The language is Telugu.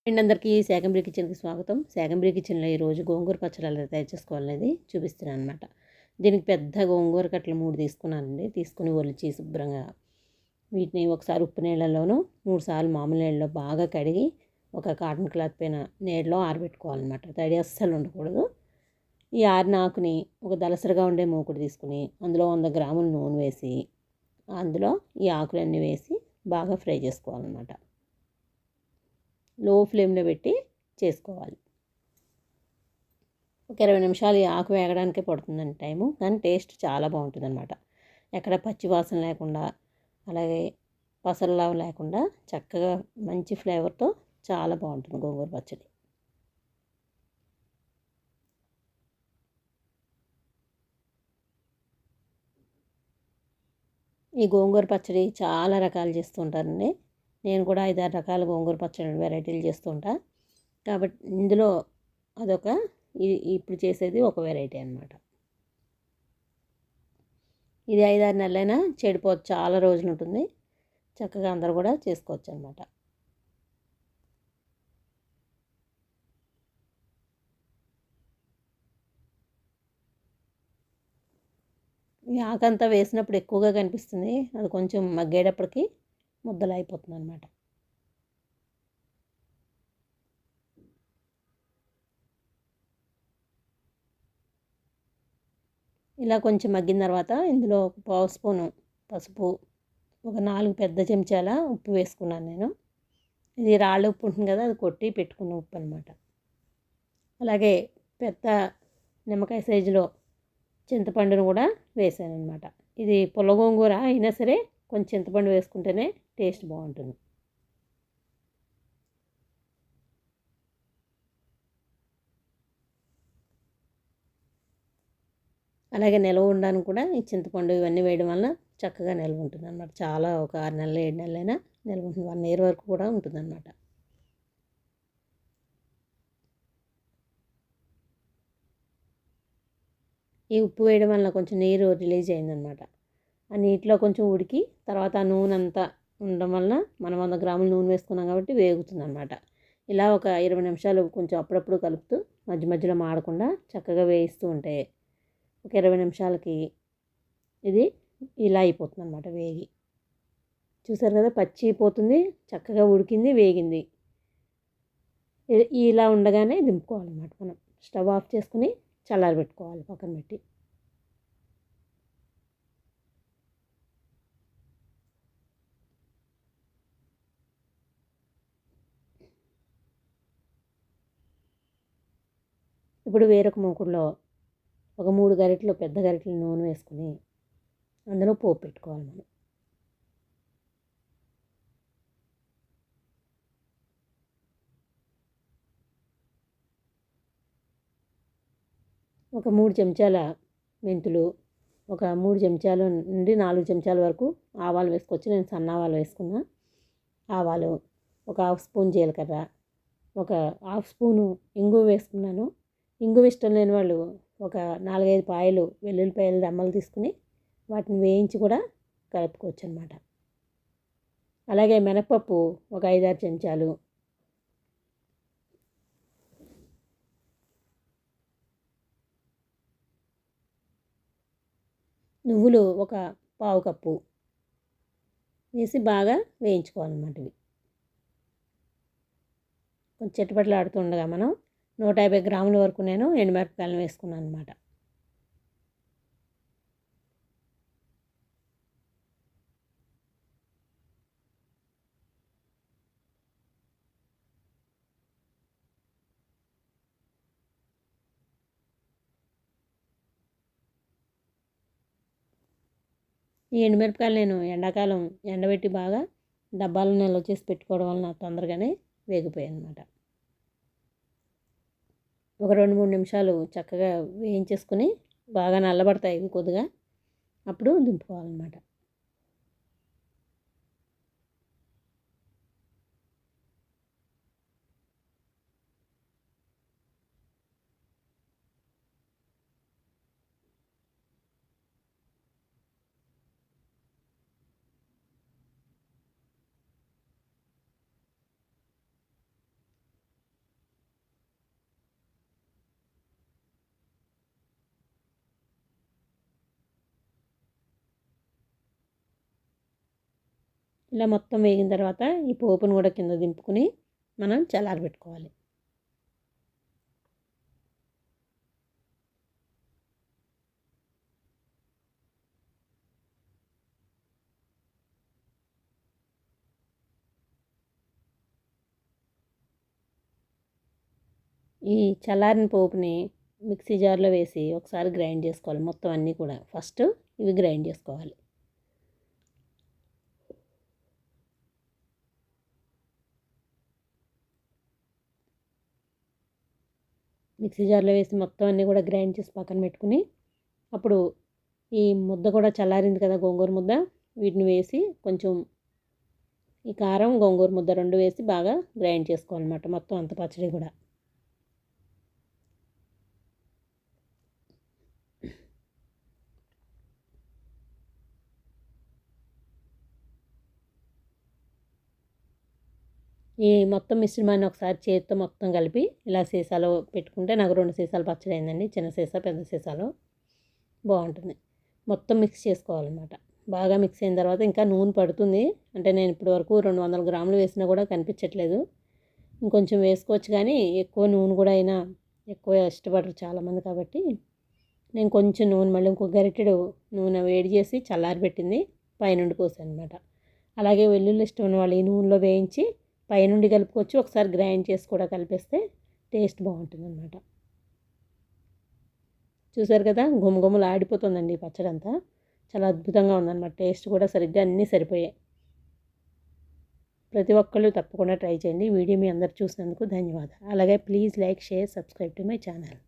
అండ్ అందరికీ శాకంబరి కిచెన్కి స్వాగతం. శాకంబరి కిచెన్లో ఈరోజు గోంగూర పచ్చడి ఎలా తయారు చేసుకోవాలనేది చూపిస్తున్నాను అనమాట. దీనికి పెద్ద గోంగూర కట్టలు 3 తీసుకున్నానండి. తీసుకుని ఒలిచి శుభ్రంగా వీటిని ఒకసారి ఉప్పు నీళ్ళలోనూ 3 సార్లు మామూలు నీళ్ళలో బాగా కడిగి ఒక కాటన్ క్లాత్ పైన నీడలో ఆరబెట్టుకోవాలన్నమాట. తడి అస్సలు ఉండకూడదు. ఈ ఆరిన ఆకుని ఒక దలసరిగా ఉండే మూకుడు తీసుకుని అందులో 100 గ్రాముల నూనె వేసి అందులో ఈ ఆకులన్నీ వేసి బాగా ఫ్రై చేసుకోవాలన్నమాట. లో ఫ్లేమ్లో పెట్టి చేసుకోవాలి. ఒక 20 నిమిషాలు ఈ ఆకు వేగడానికే పడుతుందండి టైము, కానీ టేస్ట్ చాలా బాగుంటుందన్నమాట. ఎక్కడ పచ్చి వాసన లేకుండా, అలాగే పసరలా లేకుండా చక్కగా మంచి ఫ్లేవర్తో చాలా బాగుంటుంది గోంగూర పచ్చడి. ఈ గోంగూర పచ్చడి చాలా రకాలు చేస్తూ ఉంటారండి. నేను కూడా 5-6 రకాల గోంగూర పచ్చడి వెరైటీలు చేస్తూ ఉంటా. కాబట్టి ఇందులో అదొక ఇప్పుడు చేసేది ఒక వెరైటీ అనమాట. ఇది 5-6 నెలలైనా చెడిపోదు, చాలా రోజులు ఉంటుంది. చక్కగా అందరూ కూడా చేసుకోవచ్చు అనమాట. ఈ ఆకంతా వేసినప్పుడు ఎక్కువగా కనిపిస్తుంది, అది కొంచెం మగ్గేటప్పటికి ముద్దలు అయిపోతుంది అనమాట. ఇలా కొంచెం మగ్గిన తర్వాత ఇందులో ఒక పావు స్పూను పసుపు, ఒక 4 పెద్ద చెంచాల ఉప్పు వేసుకున్నాను నేను. ఇది రాళ్ళ ఉప్పు ఉంటుంది కదా, అది కొట్టి పెట్టుకున్న ఉప్పు అనమాట. అలాగే పెద్ద నిమ్మకాయ సైజులో చింతపండును కూడా వేసాను అనమాట. ఇది పుల్లగోంగూర అయినా సరే కొంచెం చింతపండు వేసుకుంటేనే టేస్ట్ బాగుంటుంది. అలాగే నిల్వ ఉండడానికి కూడా ఈ చింతపండు ఇవన్నీ వేయడం వల్ల చక్కగా నిల్వ ఉంటుంది అన్నమాట. చాలా ఒక 6 నెలలు 7 నెలలైనా నిల్వ ఉంటుంది, 1 ఇయర్ వరకు కూడా ఉంటుంది అన్నమాట. ఈ ఉప్పు వేయడం వల్ల కొంచెం నీరు రిలీజ్ అయిందనమాట. ఆ నీటిలో కొంచెం ఉడికి తర్వాత ఆ నూనె అంతా ఉండడం వల్ల మనం 100 గ్రాముల నూనె వేసుకున్నాం కాబట్టి వేగుతుంది అనమాట. ఇలా ఒక 20 నిమిషాలు కొంచెం అప్పుడప్పుడు కలుపుతూ మధ్య మధ్యలో మాడకుండా చక్కగా వేయిస్తూ ఉంటే ఒక 20 నిమిషాలకి ఇది ఇలా అయిపోతుంది అనమాట వేగి. చూసారు కదా, పచ్చి పోతుంది, చక్కగా ఉడికింది, వేగింది. ఇలా ఉండగానే దింపుకోవాలన్నమాట. మనం స్టవ్ ఆఫ్ చేసుకుని చల్లారబెట్టుకోవాలి పక్కన పెట్టి. ఇప్పుడు వేరొక మూకుడులో ఒక 3 గరిటెలు పెద్ద గరిటెలు నూనె వేసుకుని అందులో పోపు పెట్టుకోవాలి మనం. ఒక 3 చెంచాల మెంతులు, ఒక 3 చెంచాలు నుండి 4 చెంచాల వరకు ఆవాలు వేసుకోవచ్చు. నేను సన్న ఆవాలు వేసుకున్నా. ఆవాలు, ఒక హాఫ్ స్పూన్ జీలకర్ర, ఒక హాఫ్ స్పూను ఇంగువ వేసుకున్నాను. ఇంగువ ఇష్టం లేని వాళ్ళు ఒక 4-5 పాయలు వెల్లుల్లిపాయలు రెమ్మలు తీసుకుని వాటిని వేయించి కూడా కలుపుకోవచ్చు అన్నమాట. అలాగే మినపప్పు ఒక 5-6 చెంచాలు, నువ్వులు ఒక పావు కప్పు వేసి బాగా వేయించుకోవాలన్నమాట. ఇవి కొంచెం చిటపటలాడుతూ ఉండగా మనం 150 గ్రాముల వరకు నేను ఎండుమిరపకాయలను వేసుకున్నాను అనమాట. ఈ ఎండుమిరపకాయలు నేను ఎండాకాలం ఎండబెట్టి బాగా డబ్బాలో నిల్వ చేసి పెట్టుకోవడం వల్ల తొందరగానే వేగిపోయాయి అన్నమాట. ఒక 2-3 నిమిషాలు చక్కగా వేయించేసుకుని బాగా నల్లబడతాయి ఇవి కొద్దిగా, అప్పుడు దింపుకోవాలన్నమాట. ఇలా మొత్తం వేగిన తర్వాత ఈ పోపును కూడా కింద దింపుకుని మనం చల్లారబెట్టుకోవాలి. ఈ చల్లారిన పోపుని మిక్సీ జార్లో వేసి ఒకసారి గ్రైండ్ చేసుకోవాలి. మొత్తం అన్నీ కూడా ఫస్ట్ ఇవి గ్రైండ్ చేసుకోవాలి. మిక్సీ జార్లో వేసి మొత్తం అన్నీ కూడా గ్రైండ్ చేసి పక్కన పెట్టుకుని అప్పుడు ఈ ముద్ద కూడా చల్లారింది కదా, గోంగూర ముద్ద, వీటిని వేసి కొంచెం ఈ కారం గోంగూర ముద్ద రెండు వేసి బాగా గ్రైండ్ చేసుకోవాలన్నమాట మొత్తం అంత పచ్చడి కూడా. ఈ మొత్తం మిశ్రమాన్ని ఒకసారి చేతితో మొత్తం కలిపి ఇలా సీసాలో పెట్టుకుంటే నాకు 2 సీసాలు పచ్చడి అయిందండి. చిన్న సీసా పెద్ద సీసాలో బాగుంటుంది. మొత్తం మిక్స్ చేసుకోవాలన్నమాట. బాగా మిక్స్ అయిన తర్వాత ఇంకా నూనె పడుతుంది. అంటే నేను ఇప్పటి వరకు 200 గ్రాములు వేసినా కూడా కనిపించట్లేదు. ఇంకొంచెం వేసుకోవచ్చు కానీ ఎక్కువ నూనె కూడా అయినా ఎక్కువ ఇష్టపడరు చాలామంది, కాబట్టి నేను కొంచెం నూనె మళ్ళీ ఇంకో గరిటెడు నూనె వేడి చేసి చల్లారబెట్టింది పైనుండి పోసాను అనమాట. అలాగే వెల్లుల్లి ఇష్టం ఉన్న వాళ్ళు ఈ నూనెలో వేయించి పైనుండి కలుపుకొచ్చి ఒకసారి గ్రైండ్ చేసి కూడా కలిపేస్తే టేస్ట్ బాగుంటుందన్నమాట. చూసారు కదా, గుమగుమలు ఆడిపోతుందండి ఈ పచ్చడి అంతా. చాలా అద్భుతంగా ఉందన్నమాట. టేస్ట్ కూడా సరిగ్గా అన్నీ సరిపోయాయి. ప్రతి ఒక్కళ్ళు తప్పకుండా ట్రై చేయండి. వీడియో మీ అందరు చూసినందుకు ధన్యవాదాలు. అలాగే please like, share, subscribe to my channel.